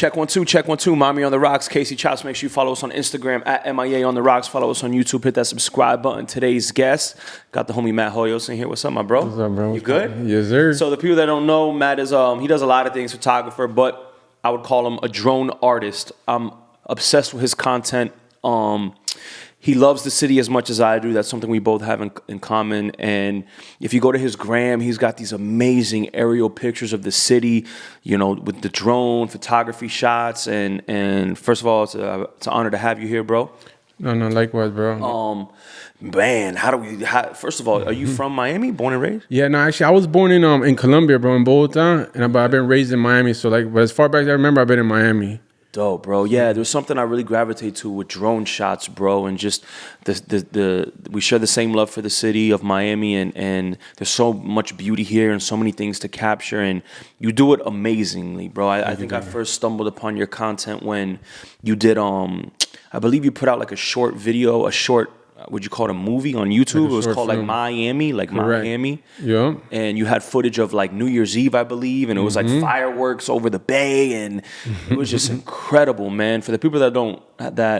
Check 1 2, check 1 2. Mommy on the Rocks, Casey Chops. Make sure you follow us on Instagram at MIA on the Rocks. Follow us on YouTube. Hit that subscribe button. Today's guest, got the homie Matt Hoyos in here. What's up, my bro? What's up, bro? You good? Yes, sir. So the people that don't know, Matt is he does a lot of things, photographer, but I would call him a drone artist. I'm obsessed with his content. He loves the city as much as I do. That's something we both have in common. And if you go to his gram, he's got these amazing aerial pictures of the city, you know, with the drone photography shots. And first of all, it's an honor to have you here, bro. No, likewise, bro. Man, first of all, are you from Miami, born and raised? Yeah, no, actually, I was born in Colombia, bro, in Bogota, but I've been raised in Miami. So, but as far back as I remember, I've been in Miami. Dope, bro. Yeah, there's something I really gravitate to with drone shots, bro, and just we share the same love for the city of Miami, and there's so much beauty here and so many things to capture, and you do it amazingly, bro. I think I first stumbled upon your content when you did I believe you put out like a short video, would you call it a movie on YouTube? It was called film. Like Miami, Miami. Yeah. And you had footage of like New Year's Eve, I believe, and it was like fireworks over the bay, and it was just incredible, man. For the people that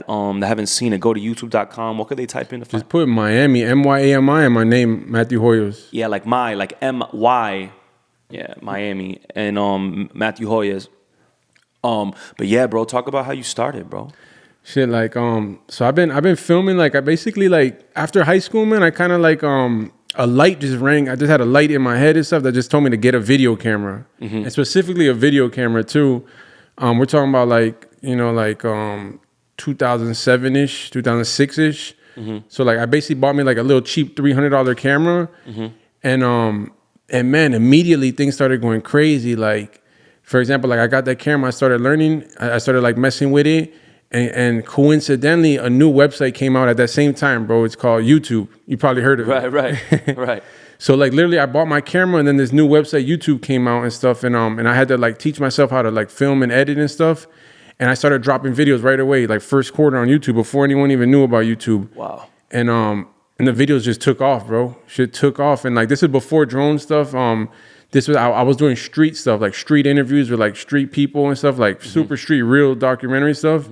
haven't seen it, go to youtube.com. What could they type in to find? Just put Miami, MYAMI, and my name, Matthew Hoyos. Yeah, like MY. Yeah, Miami. And Matthew Hoyos. But yeah, bro, talk about how you started, bro. Shit, like, so I've been filming, like, I basically, like, after high school, man, I kind of, like, a light just rang. I just had a light in my head and stuff that just told me to get a video camera. And specifically a video camera, too. We're talking about, like, you know, like, 2007-ish, 2006-ish. So, like, I basically bought me, like, a little cheap $300 camera. And man, immediately things started going crazy. Like, for example, like, I got that camera, I started learning, I started, like, messing with it. And coincidentally, a new website came out at that same time, bro. It's called YouTube. You probably heard of it. Right. So, like, literally, I bought my camera, and then this new website, YouTube, came out and stuff. And I had to, like, teach myself how to, like, film and edit and stuff. And I started dropping videos right away, like, first quarter on YouTube, before anyone even knew about YouTube. Wow. And the videos just took off, bro. Shit took off. And, like, this is before drone stuff. I was doing street stuff, like, street interviews with, like, street people and stuff, like, super street, real documentary stuff.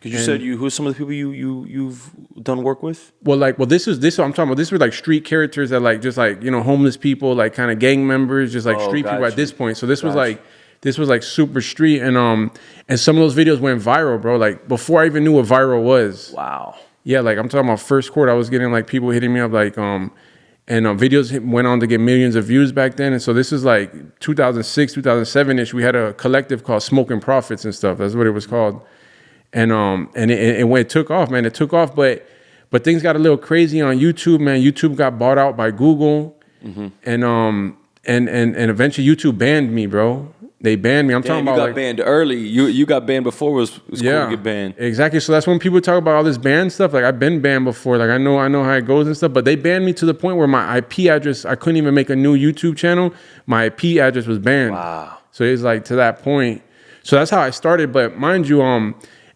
Because you said who's some of the people you've done work with? This I'm talking about. This were like street characters that like just like, you know, homeless people, like kind of gang members, just like street people at this point. So this was like super street, and some of those videos went viral, bro. Like before I even knew what viral was. Wow. Yeah, like I'm talking about first quarter, I was getting like people hitting me up like and videos went on to get millions of views back then. And so this is like 2006, 2007-ish. We had a collective called Smoking Profits and stuff. That's what it was called. And when it took off, man, but things got a little crazy on YouTube, man. YouTube got bought out by Google, and eventually YouTube banned me, bro. They banned me. I'm talking about, you got like, banned early. You got banned before it was cool to get banned. Exactly. So that's when people talk about all this banned stuff. Like I've been banned before. Like I know how it goes and stuff. But they banned me to the point where my IP address, I couldn't even make a new YouTube channel. My IP address was banned. Wow. So it's like to that point. So that's how I started. But mind you,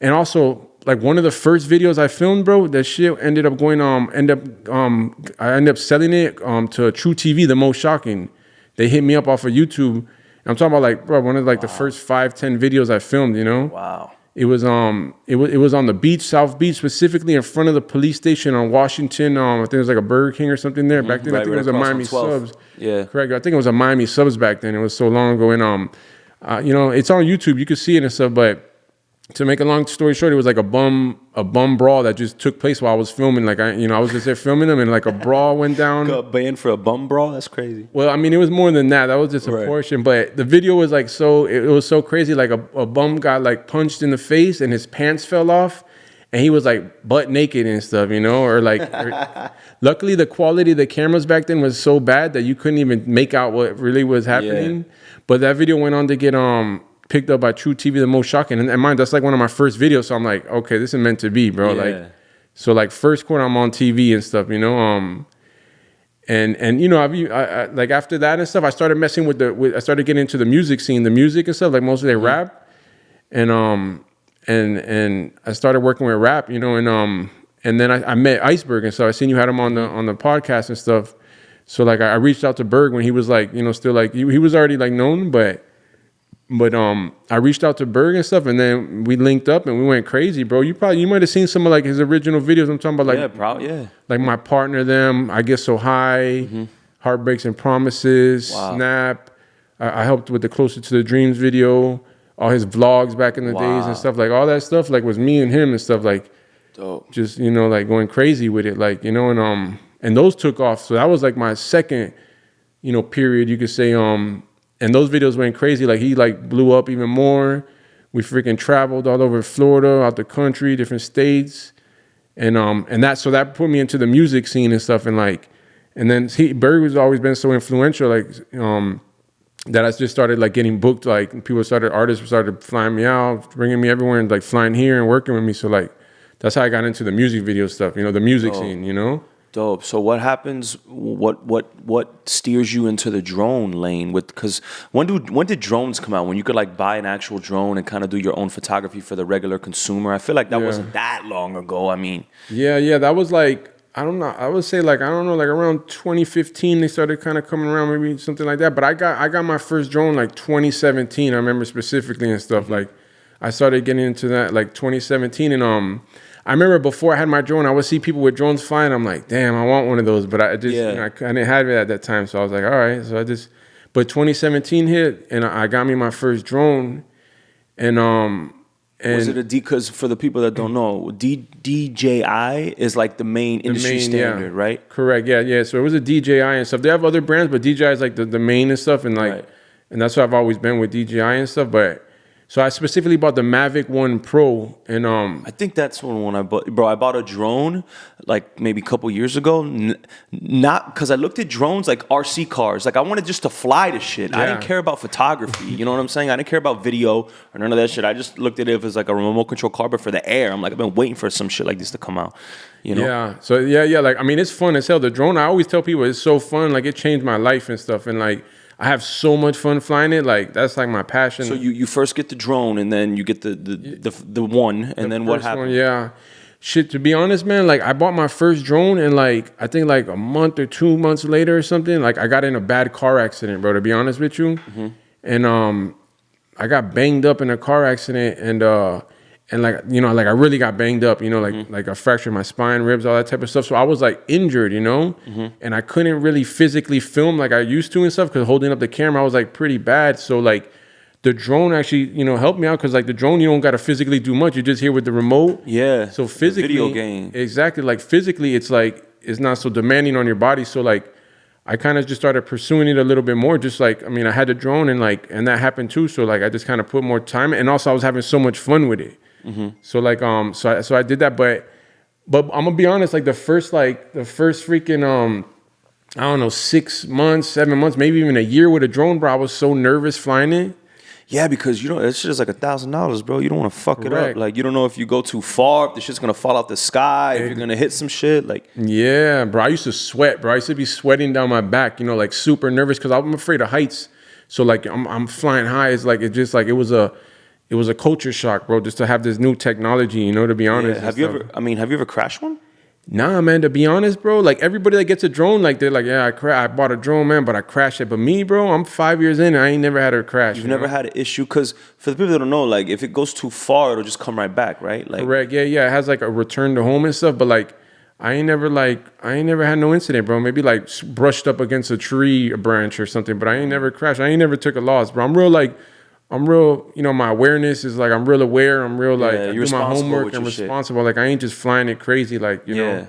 and also, like one of the first videos I filmed, bro, that shit ended up going, I ended up selling it to True TV, the most shocking. They hit me up off of YouTube. I'm talking about like, bro, one of like the first 5-10 videos I filmed, you know? Wow. It was on the beach, South Beach, specifically in front of the police station on Washington. I think it was like a Burger King or something there. Back then, I think it was a Miami Subs. Yeah. Correct. I think it was a Miami Subs back then. It was so long ago. And, you know, it's on YouTube. You could see it and stuff, but to make a long story short, it was like a bum brawl that just took place while I was filming. Like I was just there filming them, and like a brawl went down. Got banned for a bum brawl? That's crazy. Well, I mean, it was more than that. That was just a portion. But the video was like it was so crazy. Like a bum got like punched in the face, and his pants fell off, and he was like butt naked and stuff, you know, luckily the quality of the cameras back then was so bad that you couldn't even make out what really was happening. Yeah. But that video went on to get picked up by True TV, the most shocking. And mind, that's like one of my first videos. So I'm like, okay, this is meant to be, bro. Yeah. Like, so like first quarter, I'm on TV and stuff, you know. And you know, I like after that and stuff, I started messing I started getting into the music scene, the music and stuff, like mostly they rap. And I started working with rap, you know, and then I met Iceberg, and so I seen you had him on the podcast and stuff. So like I reached out to Berg when he was like, you know, still like he was already like known, but But I reached out to Berg and stuff, and then we linked up and we went crazy, bro. You might have seen some of like his original videos. I'm talking about like like My Partner, Them, I Get So High, Heartbreaks and Promises, Snap. I helped with the Closer to the Dreams video, all his vlogs back in the days and stuff, like all that stuff like was me and him and stuff, like just like going crazy with it, like and those took off. So that was like my second period, you could say. And those videos went crazy. Like he like blew up even more. We freaking traveled all over Florida, out the country, different states. And that put me into the music scene and stuff. And then Berg has always been so influential, like that I just started like getting booked. Like artists started flying me out, bringing me everywhere, and like flying here and working with me. So like that's how I got into the music video stuff, the music scene, Dope. So what happens? What steers you into the drone lane? Because when did drones come out? When you could like buy an actual drone and kind of do your own photography for the regular consumer? I feel like that wasn't that long ago. I mean, that was like, I don't know. I would say like, I don't know, like around 2015 they started kind of coming around, maybe something like that. But I got my first drone like 2017. I remember specifically and stuff. Like I started getting into that like 2017, and I remember before I had my drone, I would see people with drones flying. I'm like, damn, I want one of those. But I just, I didn't have it at that time. So I was like, all right. So but 2017 hit, and I got me my first drone. And was it because for the people that don't know, DJI is like the main industry standard, right? Correct. Yeah. So it was a DJI and stuff. They have other brands, but DJI is like the main and stuff. And like, and that's why I've always been with DJI and stuff. But so I specifically bought the Mavic 1 Pro, and I think that's one I bought. Bro, I bought a drone like maybe a couple years ago. Not because I looked at drones like RC cars. Like I wanted just to fly the shit. Yeah. I didn't care about photography. You know what I'm saying? I didn't care about video or none of that shit. I just looked at it as like a remote control car, but for the air. I'm like, I've been waiting for some shit like this to come out. Yeah. So yeah. Like I mean, it's fun as hell. The drone, I always tell people it's so fun. Like it changed my life and stuff. And like, I have so much fun flying it. Like that's like my passion. So you first get the drone, and then you get the one, and then what happened? Shit, to be honest, man, like I bought my first drone, and like I think like a month or 2 months later or something, like I got in a bad car accident, bro. To be honest with you, and I got banged up in a car accident, and like like I really got banged up, like I fractured my spine, ribs, all that type of stuff. So I was like injured, and I couldn't really physically film like I used to and stuff because holding up the camera I was like pretty bad. So like the drone actually helped me out because like the drone you don't got to physically do much. You're just here with the remote. Yeah. So physically, video game. Exactly. Like physically, it's like it's not so demanding on your body. So like I kind of just started pursuing it a little bit more. Just like I had the drone and that happened too. So like I just kind of put more time, and also I was having so much fun with it. So like so I did that, but I'm gonna be honest, like the first freaking I don't know, 6 months, 7 months, maybe even a year with a drone, bro, I was so nervous flying it. Yeah, because that shit is like $1,000, bro. You don't want to fuck it up. Like you don't know if you go too far, if the shit's gonna fall off the sky, if you're gonna hit some shit. Like bro, I used to sweat, bro. I used to be sweating down my back, like super nervous because I'm afraid of heights. So like I'm flying high. It's like it was a culture shock, bro, just to have this new technology, to be honest. Yeah. Have you ever crashed one? Nah, man, to be honest, bro, like everybody that gets a drone, like they're like, yeah, I bought a drone, man, but I crashed it. But me, bro, I'm 5 years in and I ain't never had a crash. You've never had an issue? Because for the people that don't know, like if it goes too far, it'll just come right back, right? Like, correct, yeah. It has like a return to home and stuff, but like I ain't never had no incident, bro. Maybe like brushed up against a tree, a branch or something, but I ain't never crashed. I ain't never took a loss, bro. I'm real, my awareness is like, I'm real aware. I'm real, like, I do my homework. I'm responsible. Like, I ain't just flying it crazy. Like, you know,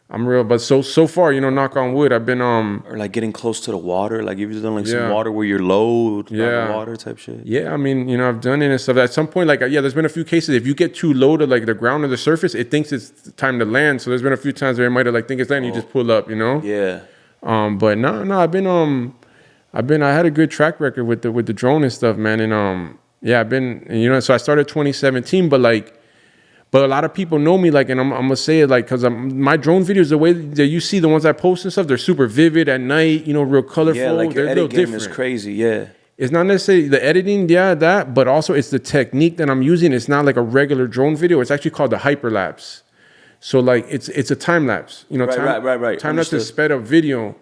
I'm real. But so far, knock on wood, I've been, or like getting close to the water. Like, you've done like some water where you're low, water type shit. Yeah. I mean, I've done it and stuff. At some point, like, there's been a few cases. If you get too low to like the ground or the surface, it thinks it's time to land. So there's been a few times where it might have like think it's landing, you just pull up, Yeah. But no, I had a good track record with the drone and stuff, man. And I've been, so I started 2017, but a lot of people know me, like, and I'm gonna say it, like, cause my drone videos, the way that you see the ones I post and stuff, they're super vivid at night, real colorful. Yeah, like your they're edit game is crazy. Yeah. It's not necessarily the editing, that, but also it's the technique that I'm using. It's not like a regular drone video. It's actually called the hyperlapse. So like it's a time lapse, right. Time lapse is sped up video.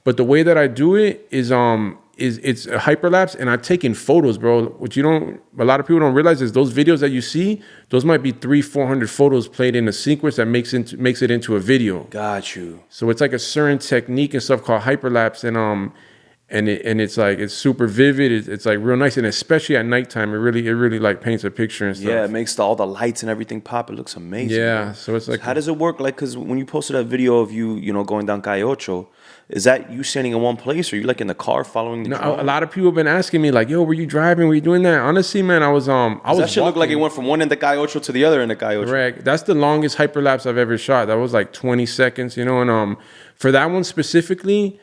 But the way that I do it is is it's a hyperlapse, and I've taken photos, bro. Which a lot of people don't realize is those videos that you see, those might be 300-400 photos played in a sequence that makes it into a video. Got you. So it's like a certain technique and stuff called hyperlapse, and it's like it's super vivid. It's like real nice, and especially at nighttime, it really like paints a picture and stuff. Yeah, it makes all the lights and everything pop. It looks amazing. Yeah, bro. so it's like, how does it work? Like, because when you posted that video of you know, going down Calle Ocho, is that you standing in one place, or you like in the car following the drone? A lot of people have been asking me like, "Yo, were you driving? Were you doing that?" Honestly, man, I was that shit look like it went from one end of Calle Ocho to the other end of Calle Ocho. Correct. That's the longest hyperlapse I've ever shot. That was like 20 seconds, you know. And for that one specifically,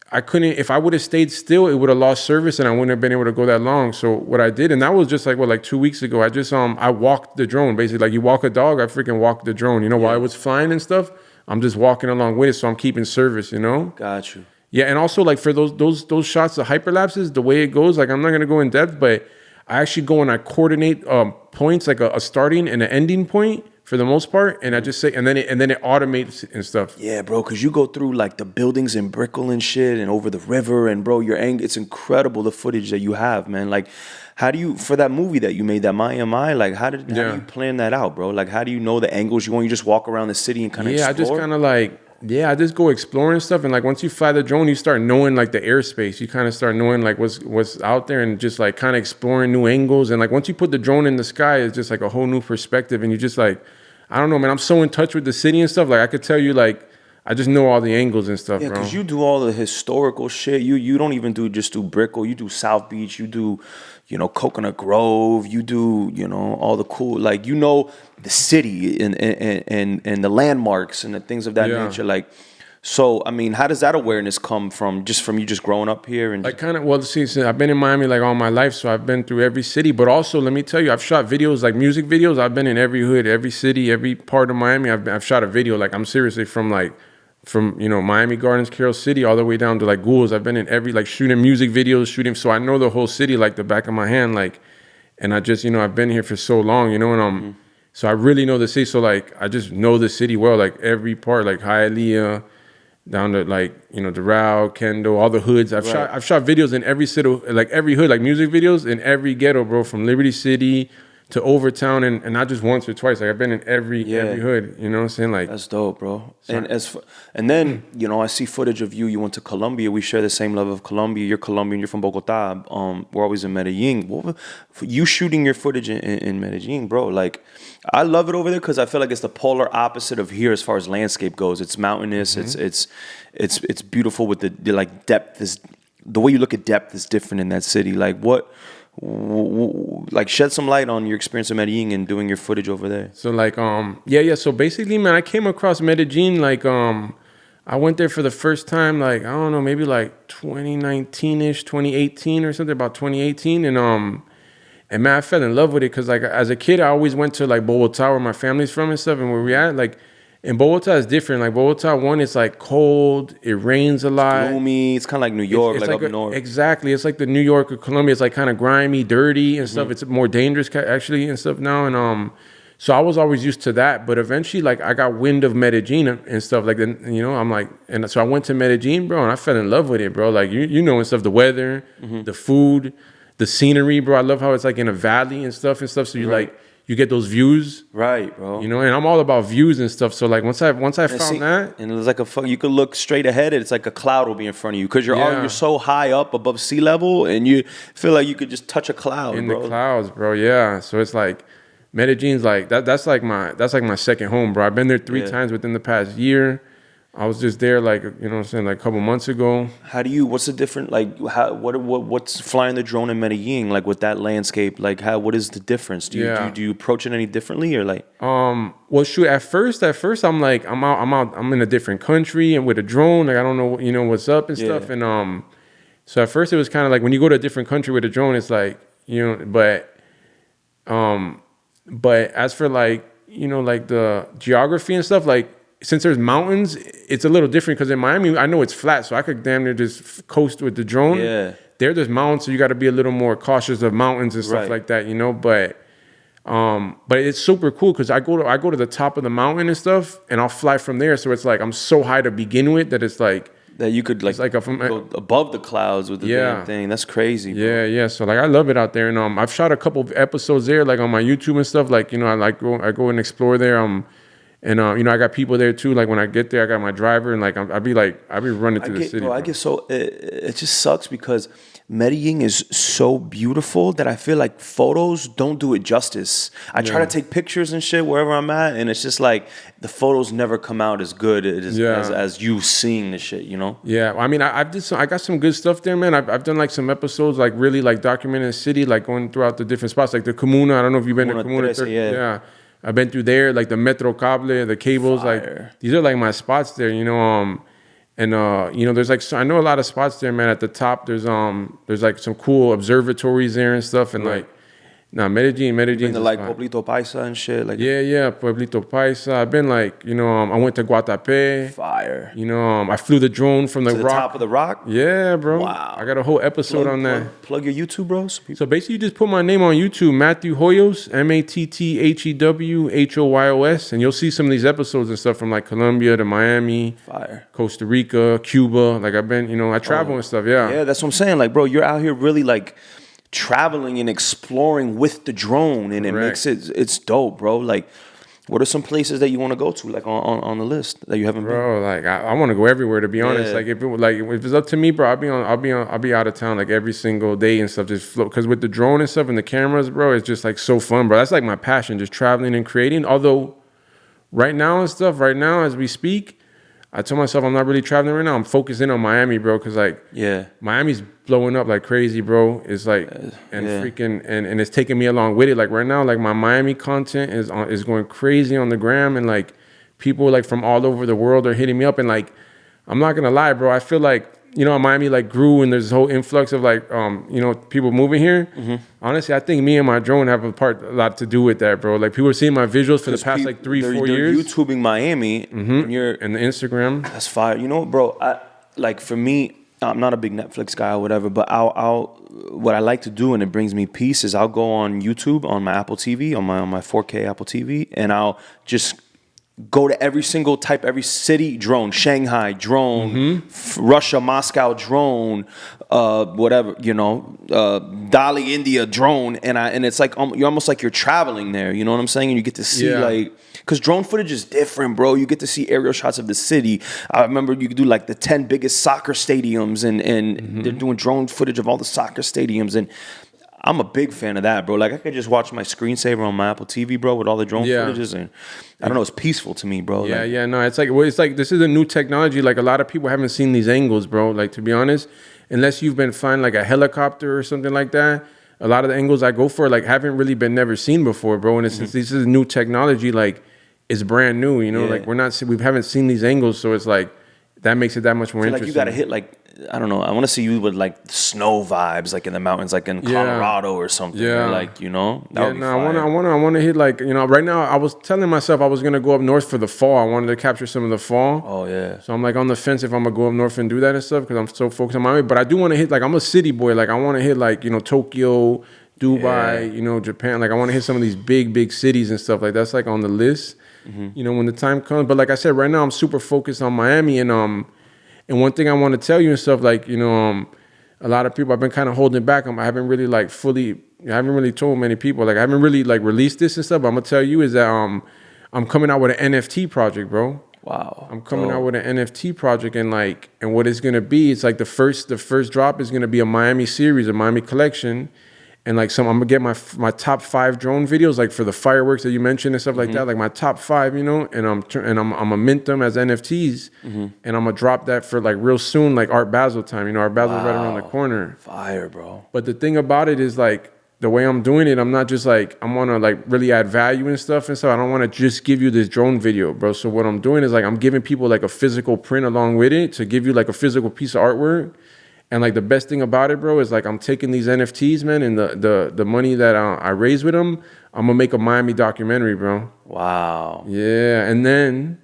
I couldn't. If I would have stayed still, it would have lost service, and I wouldn't have been able to go that long. So what I did, and that was just like 2 weeks ago. I just I walked the drone, basically like you walk a dog. I freaking walked the drone. You know, while it was flying and stuff, I'm just walking along with it, so I'm keeping service. You know. Got you. Yeah, and also like for those shots, the hyperlapses, the way it goes, like I'm not gonna go in depth, but I actually go and I coordinate points, like a starting and an ending point for the most part, and I just say, and then it automates and stuff. Yeah, bro, because you go through like the buildings in Brickell and shit, and over the river, and bro, it's incredible the footage that you have, man. Like, how do you, for that movie that you made, that My MI, like how do you plan that out, bro? Like, how do you know the angles you want? You just walk around the city and kind of explore? I just kind of like. Yeah, I just go exploring stuff, and like once you fly the drone, you start knowing like the airspace. You kind of start knowing like what's out there, and just like kind of exploring new angles. And like once you put the drone in the sky, it's just like a whole new perspective. And you just like, I don't know, man. I'm so in touch with the city and stuff. Like I could tell you, like I just know all the angles and stuff, yeah, bro. because you do all the historical shit. You don't even do Brickell. You do South Beach. You do, you know, Coconut Grove. You do, you know, all the cool, like, you know, the city and the landmarks and the things of that nature. Like, so I mean, how does that awareness come from? Just from you just growing up here and like kind of, well, see, I've been in Miami like all my life, so I've been through every city. But also, let me tell you, I've shot videos, like music videos. I've been in every hood, every city, every part of Miami. I've shot a video. Like I'm seriously from you know, Miami Gardens, Carroll City, all the way down to like Ghouls. I've been in every, like shooting music videos, so I know the whole city like the back of my hand, like, and I just, you know, I've been here for so long, you know, and so I really know the city. So like I just know the city well, like every part, like Hialeah, down to like, you know, Doral, Kendall, all the hoods. I've shot videos in every city, like every hood, like music videos in every ghetto, bro, from Liberty City to Overtown, and not just once or twice. Like I've been in every hood, you know what I'm saying? Like that's dope, bro. And then, you know, I see footage of you. You went to Colombia. We share the same love of Colombia. You're Colombian. You're from Bogota. We're always in Medellin. You shooting your footage in Medellin, bro. Like, I love it over there because I feel like it's the polar opposite of here as far as landscape goes. It's mountainous. It's beautiful with the like depth. The way you look at depth is different in that city. Like like shed some light on your experience in Medellin and doing your footage over there. So like so basically, man, I came across Medellin like I went there for the first time, like I don't know, maybe like 2019ish, 2018 or something, about 2018, and man, I fell in love with it because like as a kid I always went to like Bogota, where my family's from and stuff, and where we at, like in Bogota is different. Like Bogota, one, it's like cold, it rains a lot. It's gloomy, it's kind of like New York, it's like up north. Exactly, it's like the New York or Colombia. It's like kind of grimy, dirty and stuff. It's more dangerous actually and stuff now. And so I was always used to that. But eventually, like I got wind of Medellin and stuff. Like, you know, I'm like, and so I went to Medellin, bro, and I fell in love with it, bro. Like you know and stuff, the weather, the food, the scenery, bro. I love how it's like in a valley and stuff. So you like. You get those views, right, bro? You know, and I'm all about views and stuff. So like once I found that, and it was like you could look straight ahead. It's like a cloud will be in front of you because you're so high up above sea level, and you feel like you could just touch a cloud in the clouds, bro. Yeah, so it's like Medellin's like that. That's like my second home, bro. I've been there 3 times within the past year. I was just there, like, you know what I'm saying, like a couple months ago. What's the different, like, what's flying the drone in Medellin, like, with that landscape? Like, what is the difference? Do you approach it any differently, or like? Well, shoot, at first, I'm like, I'm in a different country and with a drone, like, I don't know, you know, what's up and stuff. And, so at first it was kind of like, when you go to a different country with a drone, it's like, you know, but as for like, you know, like the geography and stuff, like, since there's mountains, it's a little different because in Miami, I know it's flat, so I could damn near just coast with the drone. Yeah. There's mountains, so you got to be a little more cautious of mountains and stuff like that, you know. But it's super cool because I go to the top of the mountain and stuff, and I'll fly from there. So it's like I'm so high to begin with that it's like That you could like, go above the clouds with the damn thing. That's crazy, bro. Yeah. So like I love it out there, and I've shot a couple of episodes there, like on my YouTube and stuff. Like, you know, I go and explore there. And you know, I got people there too. Like when I get there, I got my driver, and like I'd be running through the city. Bro, I get so it just sucks because Medellin is so beautiful that I feel like photos don't do it justice. I try to take pictures and shit wherever I'm at, and it's just like the photos never come out as good as you seeing the shit, you know? Yeah, I mean, I got some good stuff there, man. I've done like some episodes, like really like documenting the city, like going throughout the different spots, like the Comuna. I don't know if you've been to Comuna. Yeah. I've been through there, like the Metro Cable, the cables. Fire. Like these are like my spots there, you know. And you know, there's like, so I know a lot of spots there, man. At the top, there's like some cool observatories there and stuff, and like, Medellin. Like Pueblito Paisa and shit. Like yeah, Pueblito Paisa. I've been like, you know, I went to Guatapé. Fire. You know, I flew the drone from the rock. Top of the rock. Yeah, bro. Wow. I got a whole episode on that. Plug your YouTube, bro. So basically, you just put my name on YouTube, Matthew Hoyos, MattheWHoyos, and you'll see some of these episodes and stuff from like Colombia to Miami, fire, Costa Rica, Cuba. Like I've been, you know, I travel and stuff. Yeah, that's what I'm saying. Like, bro, you're out here really like traveling and exploring with the drone, and it makes it's dope, bro. Like, what are some places that you want to go to, like on the list that you haven't been? Bro, like I want to go everywhere, to be honest. Like if it's up to me, bro, I'll be out of town like every single day and stuff, just float. Because with the drone and stuff and the cameras, bro, it's just like so fun, bro. That's like my passion, just traveling and creating. Although right now as we speak, I told myself I'm not really traveling right now. I'm focusing on Miami, bro, because like Miami's blowing up like crazy, bro. It's like freaking and it's taking me along with it. Like right now, like my Miami content is going crazy on the gram, and like people like from all over the world are hitting me up, and like I'm not gonna lie, bro. I feel like, you know, Miami like grew, and there's this whole influx of like you know, people moving here. Mm-hmm. Honestly, I think me and my drone have a lot to do with that, bro. Like people are seeing my visuals for the past like 3-4 years. YouTubing Miami, and the Instagram. That's fire. You know, bro. Like for me, I'm not a big Netflix guy or whatever, but what I like to do, and it brings me peace, is I'll go on YouTube on my Apple TV, on my 4K Apple TV, and I'll just go to every city drone, Shanghai drone, Russia, Moscow drone, whatever, you know, Dali, India drone, and it's like you're almost like you're traveling there, you know what I'm saying? And you get to see like, because drone footage is different, bro. You get to see aerial shots of the city. I remember you could do like the 10 biggest soccer stadiums, and they're doing drone footage of all the soccer stadiums, and I'm a big fan of that, bro. Like I could just watch my screensaver on my Apple TV, bro, with all the drone footages, and I don't know, it's peaceful to me, bro. Yeah, no, it's like this is a new technology. Like a lot of people haven't seen these angles, bro. Like to be honest, unless you've been flying like a helicopter or something like that, a lot of the angles I go for like haven't really been never seen before, bro. And since this is new technology, like it's brand new, you know. Like we haven't seen these angles, so it's like that makes it that much more interesting. Like you got to hit like, I don't know, I want to see you with like snow vibes, like in the mountains, like in Colorado or something. Or like, you know, that would be fire. I want to hit like, you know, right now I was telling myself I was going to go up north for the fall. I wanted to capture some of the fall. Oh yeah. So I'm like on the fence if I'm going to go up north and do that and stuff, because I'm so focused on Miami. But I do want to hit, like, I'm a city boy. Like I want to hit like, you know, Tokyo, Dubai, you know, Japan. Like I want to hit some of these big cities and stuff. Like that's like on the list, you know, when the time comes. But like I said, right now I'm super focused on Miami, and one thing I want to tell you and stuff, like, you know, a lot of people, I've been kind of holding back. I haven't really like I haven't really told many people. Like I haven't really like released this and stuff. But I'm gonna tell you is that I'm coming out with an NFT project, bro. Wow. I'm coming out with an NFT project, and what it's gonna be, it's like the first drop is gonna be a Miami series, a Miami collection. And like I'm gonna get my top 5 drone videos, like for the fireworks that you mentioned and stuff like that, like my top 5, you know, and I'm gonna mint them as NFTs, and I'm gonna drop that for like real soon, like Art Basel time. You know, Art Basel's right around the corner. Fire, bro. But the thing about it is like the way I'm doing it, I'm not just like, I want to like really add value and stuff. I don't want to just give you this drone video, bro. So what I'm doing is like I'm giving people like a physical print along with it to give you like a physical piece of artwork. And like the best thing about it, bro, is like I'm taking these NFTs, man, and the money that I raise with them, I'm gonna make a Miami documentary, bro. Wow. Yeah, and then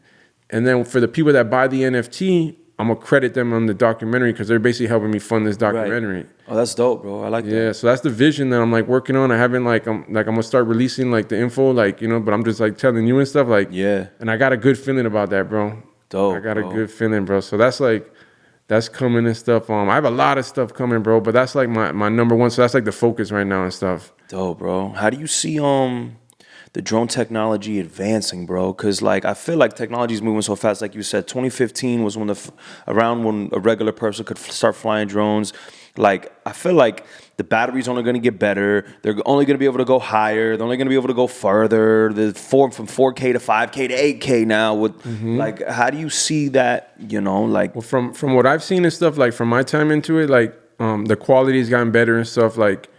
for the people that buy the NFT, I'm gonna credit them on the documentary because they're basically helping me fund this documentary. Right. Oh, that's dope, bro. I like that. Yeah, so that's the vision that I'm like working on. I haven't I'm gonna start releasing like the info, like, you know, but I'm just like telling you and stuff, like, and I got a good feeling about that, bro. Dope. I got a good feeling, bro. So that's like That's coming and stuff. I have a lot of stuff coming, bro. But that's like my number one. So that's like the focus right now and stuff. Dope, bro. How do you see the drone technology advancing, bro? Because like I feel like technology is moving so fast. Like you said, 2015 was when around when a regular person could start flying drones. Like I feel like the battery's only going to get better. They're only going to be able to go higher. They're only going to be able to go further. From 4K to 5K to 8K now. With like, how do you see that? You know, like well, from what I've seen and stuff, like from my time into it, like the quality's gotten better and stuff. Like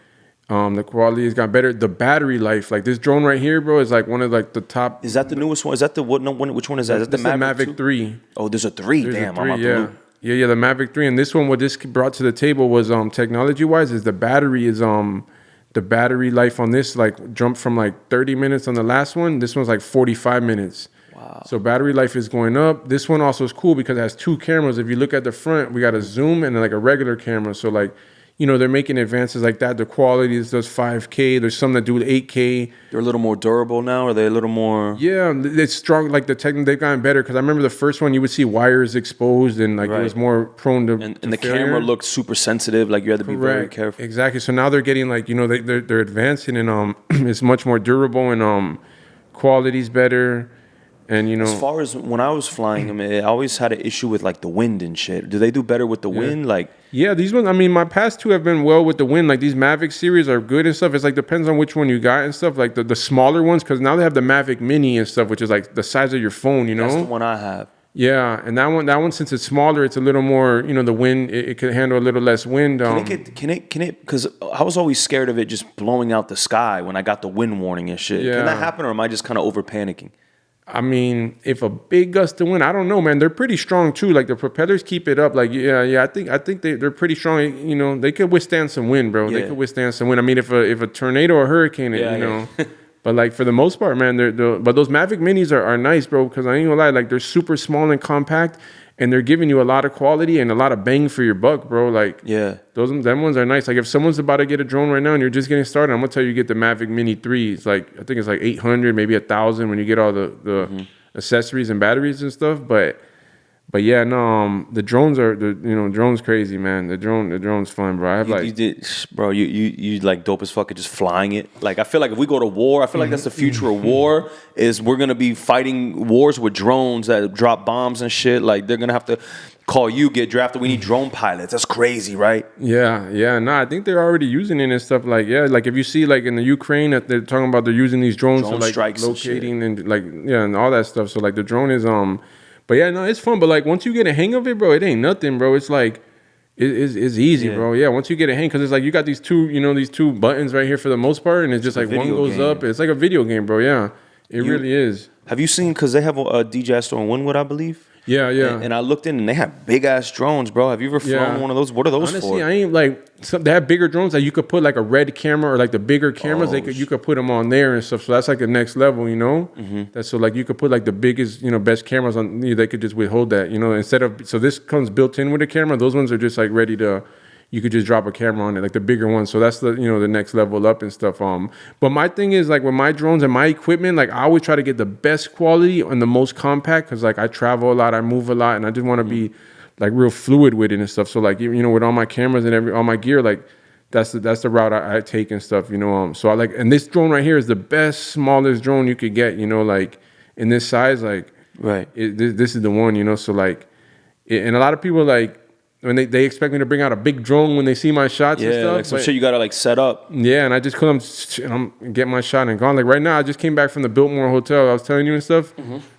the quality has gotten better. The battery life, like this drone right here, bro, is like one of like the top. Is that the newest one? Is that the what? No, which one is that? Is that the Maverick 3? Oh, there's a 3. There's Damn, a 3, I'm yeah. Yeah, the Maverick 3. And this one, what this brought to the table was technology wise is the battery is the battery life on this like jumped from like 30 minutes on the last one. This one's like 45 minutes. Wow. So battery life is going up. This one also is cool because it has 2 cameras. If you look at the front, we got a zoom and like a regular camera. So like, you know, they're making advances like that. The quality is does 5K. There's some that do 8K. They're a little more durable now. Are they a little more? Yeah, it's strong. Like they've gotten better because I remember the first one you would see wires exposed and like it was more prone to and the camera looked super sensitive. Like you had to be very careful. Exactly. So now they're getting like, you know, they're advancing and it's much more durable and quality's better. And you know, as far as when I was flying them, I always had an issue with like the wind and shit. Do they do better with the wind? Like, yeah, these ones. I mean, my past 2 have been well with the wind. Like these Mavic series are good and stuff. It's like depends on which one you got and stuff. Like the smaller ones, because now they have the Mavic Mini and stuff, which is like the size of your phone. You know, that's the one I have. Yeah, and that one since it's smaller, it's a little more. You know, the wind it can handle a little less wind. Can it? Because I was always scared of it just blowing out the sky when I got the wind warning and shit. Yeah. Can that happen, or am I just kind of over panicking? I mean, if a big gust of wind, I don't know, man. They're pretty strong too. Like the propellers keep it up. Like I think they're pretty strong. You know, they could withstand some wind, bro. Yeah. They could withstand some wind. I mean, if a tornado or hurricane, you know. But like for the most part, man, but those Mavic Minis are nice, bro. Because I ain't gonna lie, like they're super small and compact, and they're giving you a lot of quality and a lot of bang for your buck, bro. Like them ones are nice. Like if someone's about to get a drone right now and you're just getting started, I'm gonna tell you get the Mavic Mini 3. It's like I think it's like 800, maybe 1,000 when you get all the accessories and batteries and stuff. But yeah, no, the drones drones crazy, man. The drone's fun, bro. I have you like dope as fuck at just flying it. Like I feel like if we go to war, I feel like that's the future of war. Is we're gonna be fighting wars with drones that drop bombs and shit. Like they're gonna have to call you, get drafted. We need drone pilots. That's crazy, right? Yeah. No, I think they're already using it and stuff. Like like if you see like in the Ukraine that they're talking about, they're using these drones to like locating and like and all that stuff. So like the drone is But yeah, no, it's fun. But like once you get a hang of it, bro, it ain't nothing, bro. It's like it's easy, bro. Yeah, once you get a hang, because it's like you got these 2 buttons right here for the most part, and it's just like one goes up. It's like a video game, bro. Yeah, it really is. Have you seen? Because they have a DJI store in Wynwood, I believe. Yeah. And I looked in, and they have big ass drones, bro. Have you ever flown one of those? What are those Honestly, for? I ain't like. They have bigger drones that you could put like a red camera or like the bigger cameras. You could put them on there and stuff. So that's like the next level, you know. That's so like you could put like the biggest, best cameras on. They could just withhold that, instead of. So this comes built in with a camera. Those ones are just like ready to. You could just drop a camera on it, like the bigger ones. So that's the the next level up and stuff. But my thing is like with my drones and my equipment, like I always try to get the best quality and the most compact because like I travel a lot, I move a lot, and I just want to be like real fluid with it and stuff. So like with all my cameras and all my gear, like that's the route I take and stuff. So I like, and this drone right here is the best smallest drone you could get. Like in this size, like this is the one. So like, and a lot of people like. When they expect me to bring out a big drone when they see my shots and stuff. Like some shit you gotta like set up. Yeah, and I just come I'm getting my shot and gone. Like right now, I just came back from the Biltmore Hotel. I was telling you and stuff.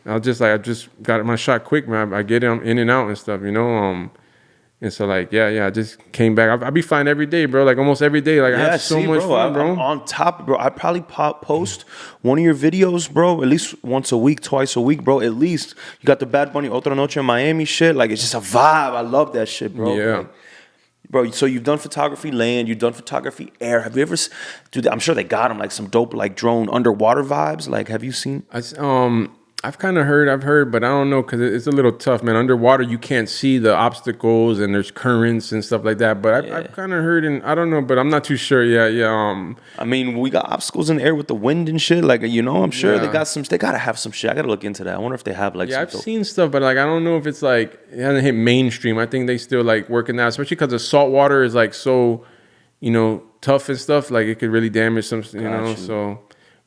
I just got my shot quick, man. I get in and out and stuff, And so like I just came back. I be flying every day, bro. Like almost every day. Like I have so much fun, bro. I'm on top, bro. I probably post one of your videos, bro, at least once a week, twice a week, bro. At least you got the Bad Bunny Otra Noche in Miami shit. Like it's just a vibe. I love that shit, bro. Yeah. Like, bro, so you've done photography land, you've done photography air. Have you ever, dude? I'm sure they got them like some dope like drone underwater vibes. Like, have you seen? I've heard, but I don't know because it's a little tough, man. Underwater, you can't see the obstacles and there's currents and stuff like that. But I've kind of heard, and I don't know, but I'm not too sure. Yeah. I mean, we got obstacles in the air with the wind and shit. Like, I'm sure they got some. They gotta have some shit. I gotta look into that. I wonder if they have like. Yeah, I've seen stuff, but like I don't know if it's like it hasn't hit mainstream. I think they still like working that, especially because the salt water is like so, tough and stuff. Like it could really damage some, So.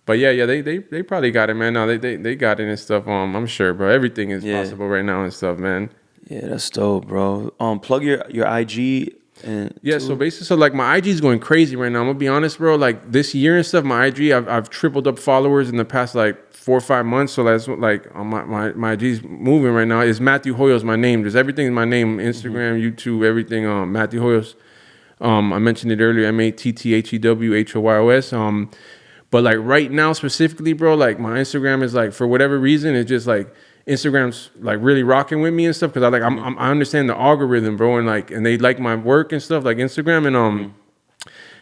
But yeah, they probably got it, man. No, they got it and stuff. I'm sure, bro. Everything is possible right now and stuff, man. Yeah, that's dope, bro. Plug your IG and so basically, so like my IG is going crazy right now. I'm gonna be honest, bro. Like this year and stuff, my IG, I've tripled up followers in the past like 4 or 5 months. So that's like my IG's moving right now. Is Matthew Hoyos my name? There's everything in my name: Instagram, YouTube, everything. Matthew Hoyos. I mentioned it earlier. MATTHEWHOYOS. But like right now specifically, bro, like my Instagram is like for whatever reason, it's just like Instagram's like really rocking with me and stuff because I understand the algorithm, bro, and they like my work and stuff like Instagram and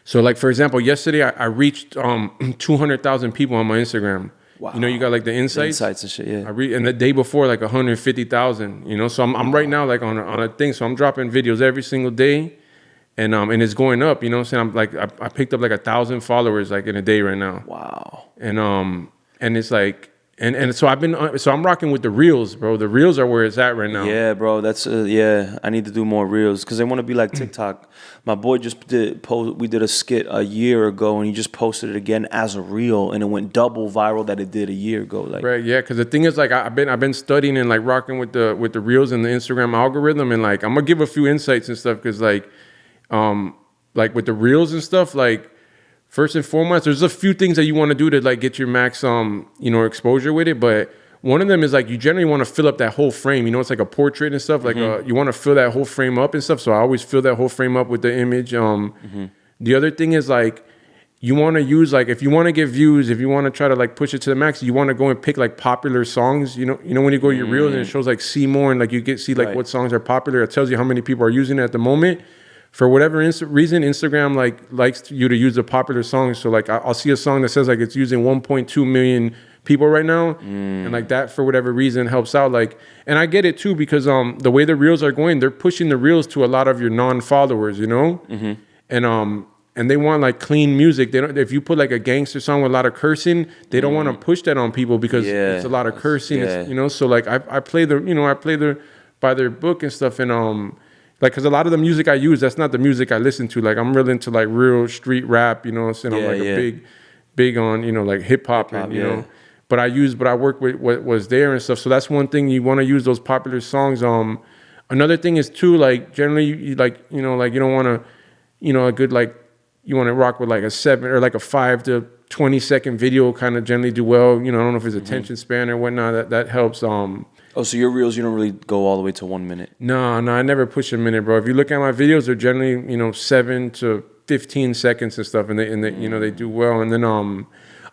So like for example, yesterday I reached 200,000 people on my Instagram. Wow. You got like the insights and shit. Yeah. And the day before like 150,000. So I'm right now like on a thing. So I'm dropping videos every single day. And it's going up, So I'm like I picked up like 1,000 followers like in a day right now. Wow. And it's like and so I'm rocking with the reels, bro. The reels are where it's at right now. Yeah, bro. That's I need to do more reels because I want to be like TikTok. My boy just we did a skit a year ago and he just posted it again as a reel and it went double viral that it did a year ago. Like right, yeah. Because the thing is, like I've been studying and like rocking with the reels and the Instagram algorithm and like I'm gonna give a few insights and stuff because like with the reels and stuff, like first and foremost, there's a few things that you want to do to like get your max, exposure with it. But one of them is like you generally want to fill up that whole frame. It's like a portrait and stuff. Like you want to fill that whole frame up and stuff. So I always fill that whole frame up with the image. The other thing is like you want to use like if you want to get views, if you want to try to like push it to the max, you want to go and pick like popular songs. When you go to your reels and it shows like see more and like you see like what songs are popular. It tells you how many people are using it at the moment. For whatever reason, Instagram like likes you to use the popular songs. So like I'll see a song that says like it's using 1.2 million people right now, and like that for whatever reason helps out. Like, and I get it too because the way the reels are going, they're pushing the reels to a lot of your non-followers, and they want like clean music. They don't. If you put like a gangster song with a lot of cursing, they don't want to push that on people because it's a lot of cursing. Yeah. So like I play by their book and stuff and like, because a lot of the music I use, that's not the music I listen to. Like, I'm really into, like, real street rap, I'm like a big on, like, hip-hop and, know. But I work with what was there and stuff. So that's one thing. You want to use those popular songs. Another thing is, too, like, generally, you like, you don't want to, a good, like, you want to rock with, like, a 7 or, like, a 5 to 20-second video kind of generally do well. I don't know if it's attention span or whatnot. That helps. Oh, so your reels, you don't really go all the way to 1 minute? No, I never push a minute, bro. If you look at my videos, they're generally, 7 to 15 seconds and stuff, and they they do well. And then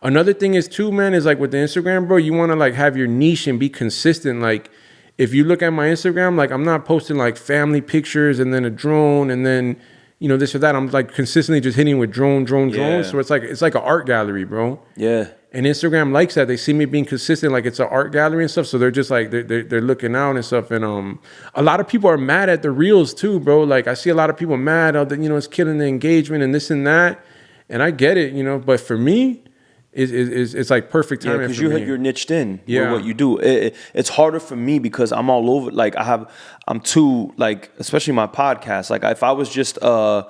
another thing is too, man, is like with the Instagram, bro, you want to like have your niche and be consistent. Like if you look at my Instagram, like I'm not posting like family pictures and then a drone and then this or that. I'm like consistently just hitting with drone. So it's like an art gallery, bro. Yeah. And Instagram likes that. They see me being consistent, like it's an art gallery and stuff. So they're just like they're looking out and stuff. And a lot of people are mad at the reels too, bro. Like I see a lot of people mad that it's killing the engagement and this and that. And I get it, But for me, it's like perfect timing. Yeah, because you're niched in with what you do. It's harder for me because I'm all over. Like I'm too like, especially my podcast. Like if I was just a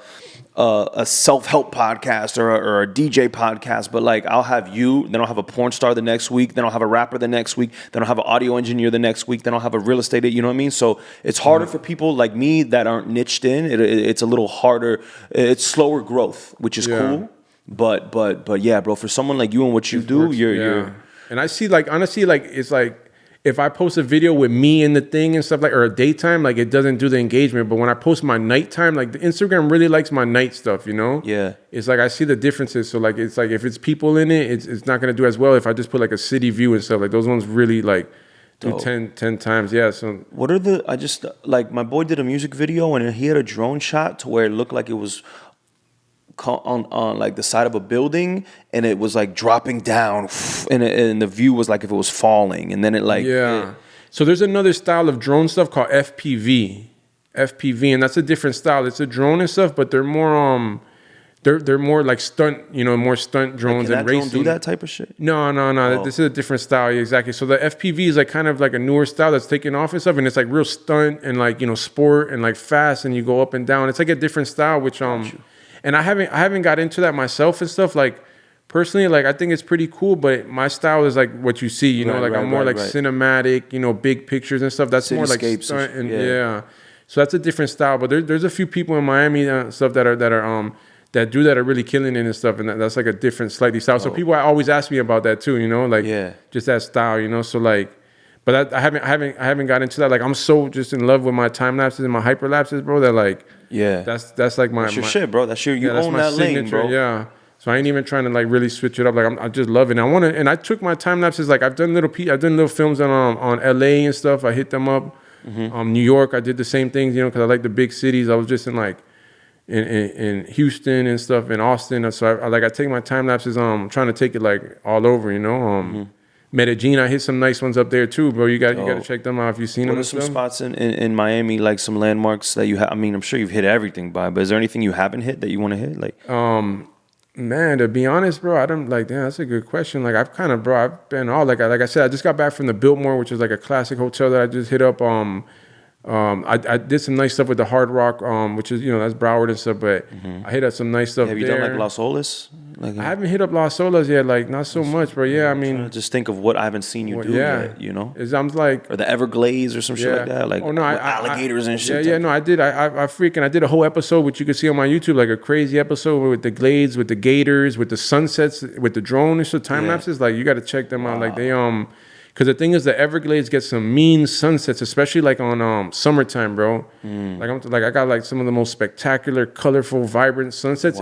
self-help podcast or a DJ podcast, but like I'll have you, then I'll have a porn star the next week, then I'll have a rapper the next week, then I'll have an audio engineer the next week, then I'll have a real estate, you know what I mean? So it's harder for people like me that aren't niched in. It's a little harder. It's slower growth, which is cool. But yeah, bro, for someone like you and what you do, you're and I see like honestly like it's like if I post a video with me in the thing and stuff like, or a daytime, like it doesn't do the engagement. But when I post my nighttime, like the Instagram really likes my night stuff, Yeah. It's like I see the differences. So like it's like if it's people in it, it's not gonna do as well if I just put like a city view and stuff. Like those ones really like do 10 times. Yeah. So what are like my boy did a music video and he had a drone shot to where it looked like it was on like the side of a building, and it was like dropping down, and the view was like if it was falling, and then it like So there's another style of drone stuff called FPV, and that's a different style. It's a drone and stuff, but they're more they're more like stunt, more stunt drones can and that racing. drone do that type of shit? No. Oh. This is a different style, exactly. So the FPV is like kind of like a newer style that's taken off and stuff, and it's like real stunt and like sport and like fast, and you go up and down. It's like a different style, which and I haven't got into that myself and stuff. Like personally, like I think it's pretty cool, but my style is like what you see, I'm more cinematic, big pictures and stuff. That's more like stunt and So that's a different style. But there's a few people in Miami and stuff that are do that are really killing it and stuff, and that's like a different slightly style. So people always ask me about that too, just that style, So like, but I haven't got into that. Like I'm so just in love with my time lapses and my hyper lapses, bro. That like that's like that's your shit, bro. That's you own that lane, bro. Yeah. So I ain't even trying to like really switch it up. Like I just love it. And I took my time lapses. Like I've done little films on LA and stuff. I hit them up. New York, I did the same things, because I like the big cities. I was just in like in Houston and stuff, in Austin. So I take my time lapses. Trying to take it like all over, Medellin, I hit some nice ones up there too, bro. You got to check them out if you've seen them. What are some spots in Miami, like some landmarks that you have? I mean, I'm sure you've hit everything but is there anything you haven't hit that you want to hit? Like, man, to be honest, bro, I don't like. Damn, that's a good question. Like, I've been all like I said, I just got back from the Biltmore, which is like a classic hotel that I just hit up. I did some nice stuff with the Hard Rock, which is that's Broward and stuff. But I hit up some nice stuff. Have you done like Las Olas? Like, I haven't hit up Las Olas yet. Like not so much, bro. Yeah, I mean, just think of what I haven't seen you do yet. I'm like, or the Everglades or some shit like that. Like alligators and shit. Yeah. No, I did. I did a whole episode which you can see on my YouTube, like a crazy episode with the glades, with the gators, with the sunsets, with the drone and so time lapses. Like you got to check them out. Like they Because the thing is, the Everglades get some mean sunsets, especially like on summertime, bro. Like I got like some of the most spectacular, colorful, vibrant sunsets,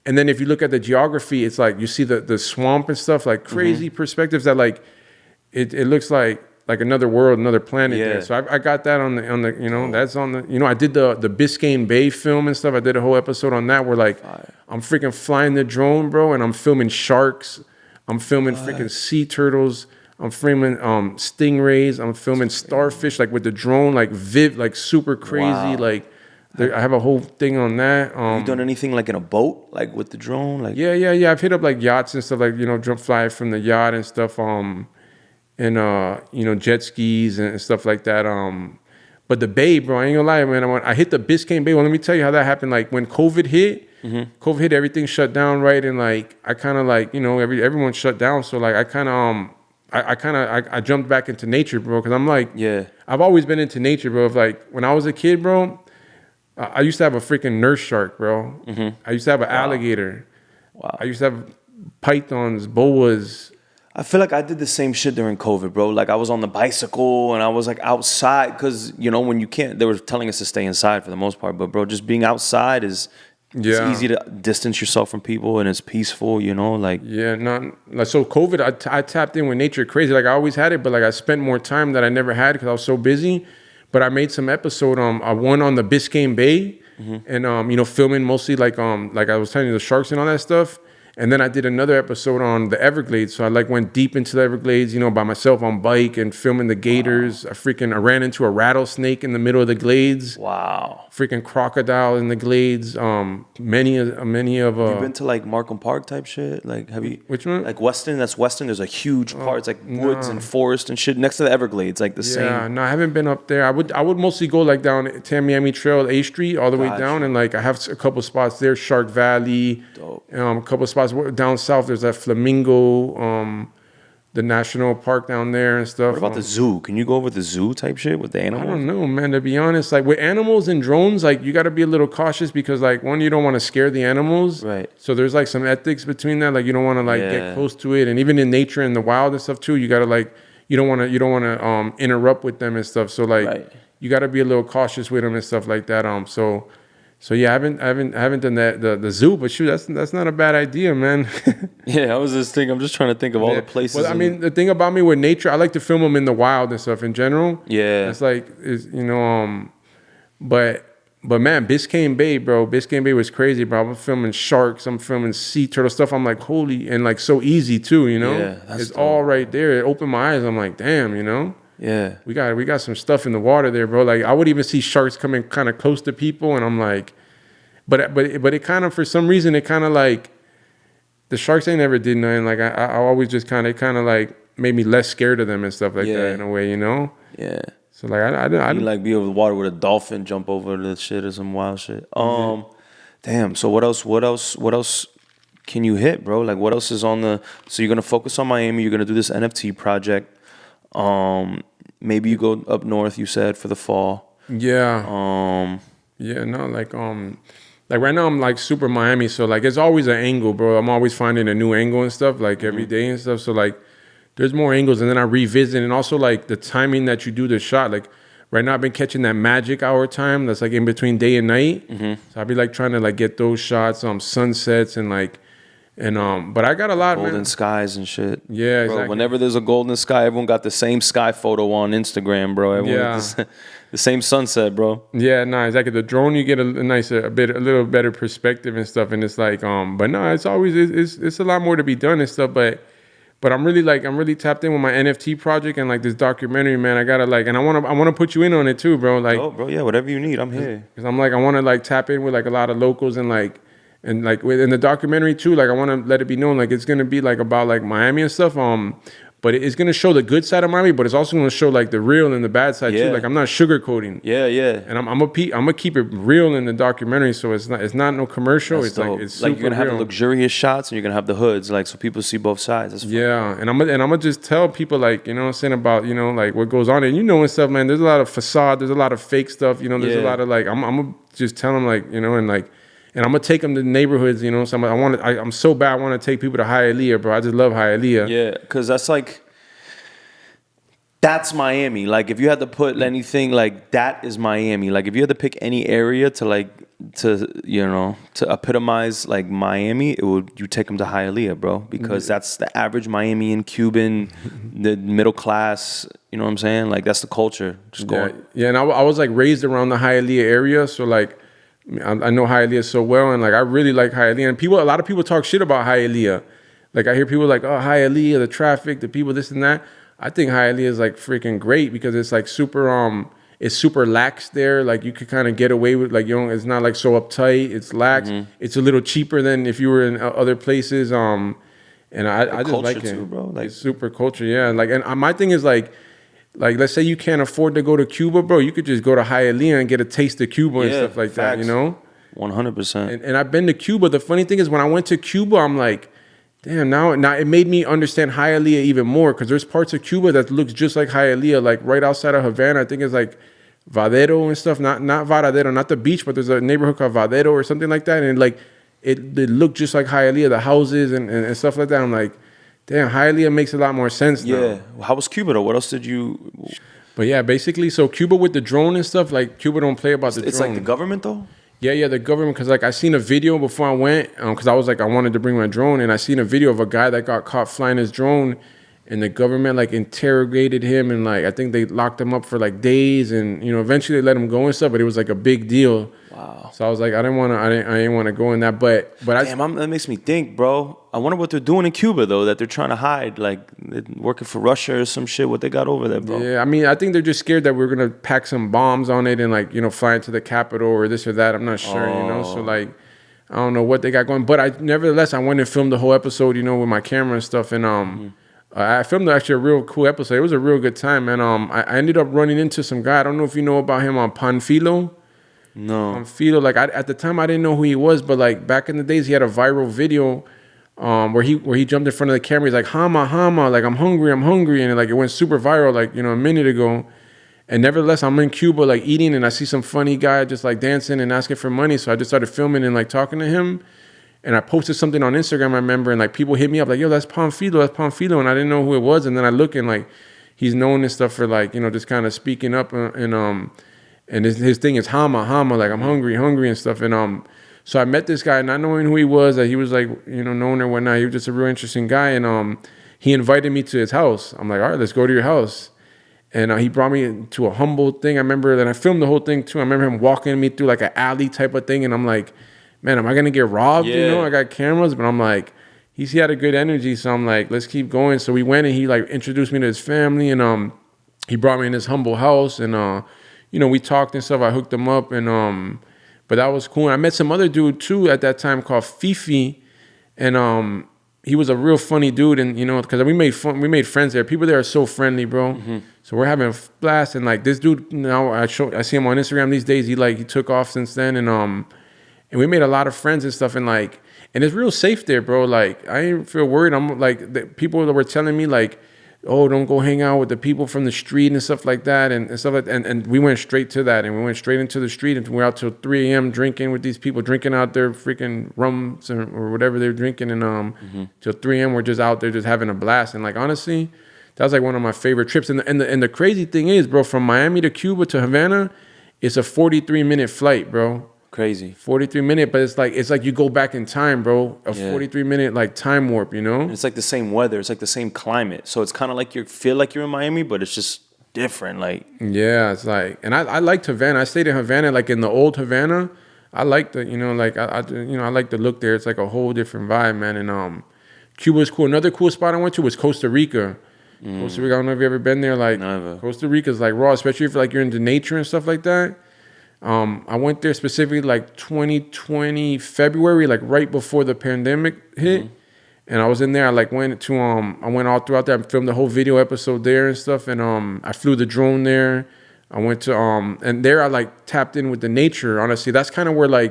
and then if you look at the geography, it's like you see the swamp and stuff, like crazy perspectives that like it looks like another world, another planet there. So I got that on the that's on the I did the Biscayne Bay film and stuff. I did a whole episode on that where like I'm freaking flying the drone, bro, and I'm filming sharks, I'm filming freaking sea turtles. I'm filming stingrays. I'm filming starfish, like with the drone, like like super crazy. Like I have a whole thing on that. You done anything like in a boat, like with the drone? Like yeah. I've hit up like yachts and stuff, like jump fly from the yacht and stuff. And jet skis and stuff like that. But the Bay, bro, I ain't gonna lie, man. I hit the Biscayne Bay. Well, let me tell you how that happened. Like when COVID hit. COVID hit, everything shut down, right? And like I kind of like everyone shut down. So like I kind of I jumped back into nature, bro, because I'm like, I've always been into nature, bro. Like when I was a kid, bro, I used to have a freaking nurse shark, bro. I used to have an alligator. Wow. I used to have pythons, boas. I feel like I did the same shit during COVID, bro. Like I was on the bicycle and I was like outside because, when you can't, they were telling us to stay inside for the most part. But bro, just being outside is... It's easy to distance yourself from people and it's peaceful, like. Yeah, so COVID, I tapped in with nature crazy. Like I always had it, but like I spent more time that I never had because I was so busy. But I made some episode one on the Biscayne Bay and filming mostly like I was telling you, the sharks and all that stuff. And then I did another episode on the Everglades. So I like went deep into the Everglades, by myself on bike and filming the gators. I ran into a rattlesnake in the middle of the glades. Wow. Freaking crocodile in the glades. Many of. Have you been to like Markham Park type shit? Like, have you? Which one? Like Weston. That's Weston. There's a huge part. It's like woods and forest and shit next to the Everglades. Like the same. Yeah, no, I haven't been up there. I would mostly go like down Tamiami Trail, A Street, all the way down, and like I have a couple spots there. Shark Valley. Dope. A couple spots down south. There's that Flamingo. The national park down there and stuff. What about the zoo? Can you go over the zoo type shit with the animals? I don't know, man. To be honest, like with animals and drones, like you got to be a little cautious because, like, one, you don't want to scare the animals. Right. So there's like some ethics between that. Like you don't want to get close to it, and even in nature and the wild and stuff too, you got to you don't want to interrupt with them and stuff. So like you got to be a little cautious with them and stuff like that. So yeah, I haven't done that the zoo, but shoot, that's not a bad idea, man. Yeah, I'm just trying to think of all the places. Well, I mean, the thing about me with nature, I like to film them in the wild and stuff in general. Yeah, it's like but But man, Biscayne Bay, bro. Biscayne Bay was crazy, bro. I'm filming sharks. I'm filming sea turtle stuff. I'm like, holy, and like so easy too, you know? Yeah, that's it's dope. all right there. It opened my eyes. I'm like, damn, you know? Yeah. We got some stuff in the water there, bro. Like I would even see sharks coming kind of close to people, and I'm like, but it kind of, for some reason, it kind of like, the sharks ain't never did nothing. Like I always just kind of like made me less scared of them and stuff like that in a way, you know? Yeah. So like I didn't like be over the water with a dolphin, jump over the shit or some wild shit. Damn. So what else can you hit, bro? Like what else is on the? So you're gonna focus on Miami. You're gonna do this NFT project. Maybe you go up north. You said for the fall. Yeah. Yeah. No. Like right now I'm like super Miami. So like it's always an angle, bro. I'm always finding a new angle and stuff like every day and stuff. So like there's more angles, and then I revisit, and also like the timing that you do the shot. Like right now I've been catching that magic hour time that's like in between day and night. So I'll be like trying to like get those shots, sunsets and like. And but I got a lot, golden skies and shit. Yeah, bro, exactly. Whenever there's a golden sky, everyone got the same sky photo on Instagram, bro. Everyone the same sunset, bro. Yeah, no, exactly. The drone, you get a little better perspective and stuff, and it's like, but no, it's always it's a lot more to be done and stuff, but I'm really tapped in with my NFT project and like this documentary, man. I gotta like, and I wanna put you in on it too, bro. Like, oh, bro, yeah, whatever you need, I'm here. Cause I'm like, I wanna like tap in with like a lot of locals and like within the documentary too. Like, I wanna let it be known like it's gonna be like about like Miami and stuff. But it's gonna show the good side of Miami, but it's also gonna show like the real and the bad side too. Like I'm not sugarcoating. Yeah. And I'm gonna keep it real in the documentary, so it's not no commercial. That's it's dope. like it's super like you're gonna have real. the luxurious shots and you're gonna have the hoods, like so people see both sides. That's fun. Yeah, and I'm gonna just tell people like, you know what I'm saying, about, you know, like what goes on, and you know and stuff, man. There's a lot of facade, there's a lot of fake stuff, you know. There's a lot of like I'm gonna just tell them like, you know, and like. And I'm gonna take them to the neighborhoods, you know. So I'm so bad. I want to take people to Hialeah, bro. I just love Hialeah. Yeah, because that's Miami. Like if you had to put anything, like that is Miami. Like if you had to pick any area to epitomize like Miami, you take them to Hialeah, bro, because that's the average Miamian, Cuban, the middle class. You know what I'm saying? Like that's the culture. Just go. Yeah. And I was like raised around the Hialeah area, so like. I know Hialeah so well, and like I really like Hialeah. And a lot of people talk shit about Hialeah. Like I hear people like, oh, Hialeah, the traffic, the people, this and that. I think Hialeah is like freaking great because it's like it's super lax there. Like you could kind of get away with, like, you know, it's not like so uptight. It's lax. It's a little cheaper than if you were in other places. And I just like it, too, bro. Like it's super culture, yeah. Like, and my thing is like let's say you can't afford to go to Cuba, bro. You could just go to Hialeah and get a taste of Cuba and stuff like that, you know? 100%. And I've been to Cuba. The funny thing is when I went to Cuba, I'm like, damn, now it made me understand Hialeah even more, because there's parts of Cuba that looks just like Hialeah, like right outside of Havana. I think it's like Vadero and stuff. Not Varadero, not the beach, but there's a neighborhood called Vadero or something like that. And like it looked just like Hialeah, the houses and stuff like that. I'm like, damn, Hialeah makes a lot more sense now. Yeah. How was Cuba though? What else did you? But yeah, basically, so Cuba with the drone and stuff, like Cuba don't play about the drone. It's like the government though? Yeah, the government, because like I seen a video before I went, because I was like, I wanted to bring my drone, and I seen a video of a guy that got caught flying his drone, and the government like interrogated him, and like I think they locked him up for like days, and, you know, eventually they let him go and stuff, but it was like a big deal. Wow. So I was like, I didn't want to go in that, but damn, that makes me think, bro. I wonder what they're doing in Cuba though, that they're trying to hide, like they're working for Russia or some shit. What they got over there, bro? Yeah, I mean, I think they're just scared that we're gonna pack some bombs on it and like, you know, fly into the capital or this or that. I'm not sure, you know. So like, I don't know what they got going, but nevertheless I went and filmed the whole episode, you know, with my camera and stuff, and I filmed actually a real cool episode. It was a real good time, man. I ended up running into some guy. I don't know if you know about him, on Panfilo. No. Panfilo, like at the time I didn't know who he was, but like back in the days he had a viral video where he jumped in front of the camera. He's like, Hama, like I'm hungry, and like it went super viral, like, you know, a minute ago. And nevertheless, I'm in Cuba like eating, and I see some funny guy just like dancing and asking for money. So I just started filming and like talking to him. And I posted something on Instagram, I remember, and like people hit me up like, yo, that's Panfilo, and I didn't know who it was. And then I look, and like he's known and stuff for like, you know, just kind of speaking up, and his thing is Hama, like I'm hungry and stuff. And so I met this guy, not knowing who he was, that he was like, you know, known or whatnot. He was just a real interesting guy, and he invited me to his house. I'm like, all right, let's go to your house. And he brought me to a humble thing. I remember that I filmed the whole thing too. I remember him walking me through like an alley type of thing. And I'm like, man, am I going to get robbed? Yeah. You know, I got cameras, but I'm like, he had a good energy. So I'm like, let's keep going. So we went and he like introduced me to his family. And he brought me in his humble house. And, you know, we talked and stuff. I hooked him up. And, but that was cool. And I met some other dude too at that time called Fifi. And, he was a real funny dude, and you know, because we made friends there. People there are so friendly, bro. Mm-hmm. So we're having a blast, and like this dude now, I see him on Instagram these days. He took off since then, and we made a lot of friends and stuff, and it's real safe there, bro. Like I didn't feel worried. I'm like the people that were telling me like, oh, don't go hang out with the people from the street and stuff like that, and stuff like that. And we went straight to that, and we went straight into the street, and we were out till 3 a.m. drinking with these people, drinking out their freaking rums or whatever they're drinking, and till 3 a.m. we're just out there just having a blast. And like honestly, that was like one of my favorite trips. And the crazy thing is, bro, from Miami to Cuba to Havana, it's a 43-minute flight, bro. Crazy. 43-minute, but it's like you go back in time, bro. A 43-minute like time warp, you know? And it's like the same weather. It's like the same climate. So it's kind of like you feel like you're in Miami, but it's just different. Like yeah, it's like, and I liked Havana. I stayed in Havana, like in the old Havana. I liked the, you know, like I like the look there. It's like a whole different vibe, man. And Cuba's cool. Another cool spot I went to was Costa Rica. Costa Rica. I don't know if you've ever been there. Like never. Costa Rica's like raw, especially if like you're into nature and stuff like that. I went there specifically like 2020 February, like right before the pandemic hit, and I was in there. I like went all throughout there. I filmed the whole video episode there and stuff, and I flew the drone there. I went to and there I like tapped in with the nature. Honestly, that's kind of where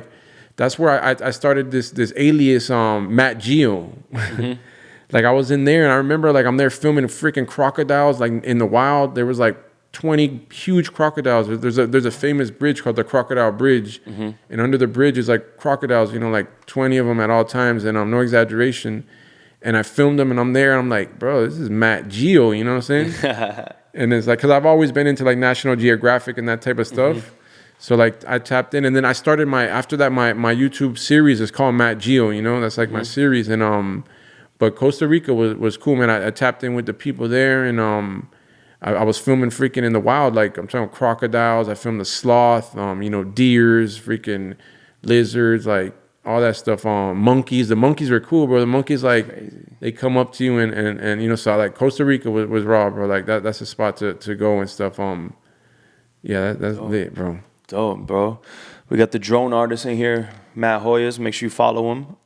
that's where I started this alias Matt Geo. Like I was in there, and I remember like I'm there filming freaking crocodiles like in the wild. There was like 20 huge crocodiles. There's a famous bridge called the Crocodile Bridge, and under the bridge is like crocodiles, you know, like 20 of them at all times, and no exaggeration. And I filmed them, and I'm there, and I'm like, bro, this is Matt Geo, you know what I'm saying? And it's like, because I've always been into like National Geographic and that type of stuff. So like I tapped in, and then I started after that my YouTube series is called Matt Geo, you know, that's like my series. And but Costa Rica was cool, man. I tapped in with the people there, and I was filming freaking in the wild, like I'm talking crocodiles. I filmed the sloth, you know, deers, freaking lizards, like all that stuff. Monkeys. The monkeys were cool, bro. The monkeys like they come up to you and you know, so like Costa Rica was raw, bro. Like that's a spot to go and stuff. Yeah, that's lit, bro. Dope, bro. We got the drone artist in here, Matt Hoyos. Make sure you follow him.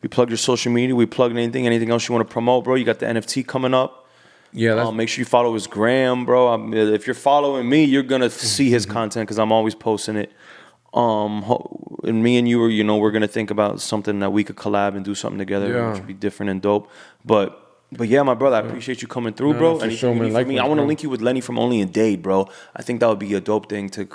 We plugged your social media. We plugged anything else you want to promote, bro. You got the NFT coming up. Yeah, make sure you follow his gram, bro. If you're following me, you're gonna see his content because I'm always posting it. And me and you, you know, we're gonna think about something that we could collab and do something together, which would be different and dope. But yeah, my brother, I appreciate you coming through, bro. For sure, man. I want to link you with Lenny from Only in Dade, bro. I think that would be a dope thing to.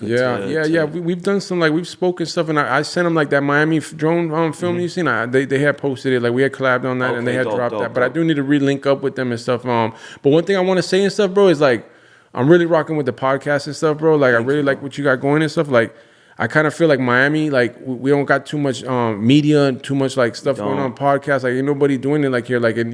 We've done some we've spoken stuff, and I sent him like that Miami drone film you seen. They had posted it, like we had collabed on that, and they had dropped that. But I do need to re-link up with them and stuff. But one thing I want to say and stuff, bro, is like I'm really rocking with the podcast and stuff, bro. Like I really like what you got going and stuff. Like I kind of feel like Miami, like we don't got too much media and too much like stuff going on podcasts. Like ain't nobody doing it like here. Like in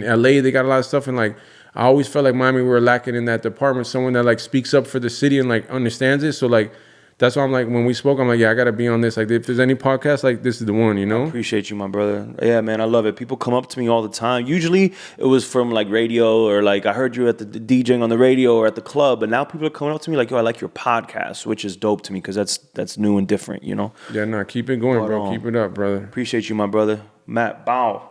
LA they got a lot of stuff, and like I always felt like Miami we were lacking in that department. Someone that like speaks up for the city and like understands it. So like that's why I'm like when we spoke, I'm like, yeah, I gotta be on this. Like if there's any podcast, like this is the one, you know. I appreciate you, my brother. Yeah, man, I love it. People come up to me all the time. Usually it was from like radio or like I heard you at the DJing on the radio or at the club, but now people are coming up to me like, yo, I like your podcast, which is dope to me because that's new and different, you know. Yeah, keep it going, bro. Keep it up, brother. Appreciate you, my brother. Matt, bow.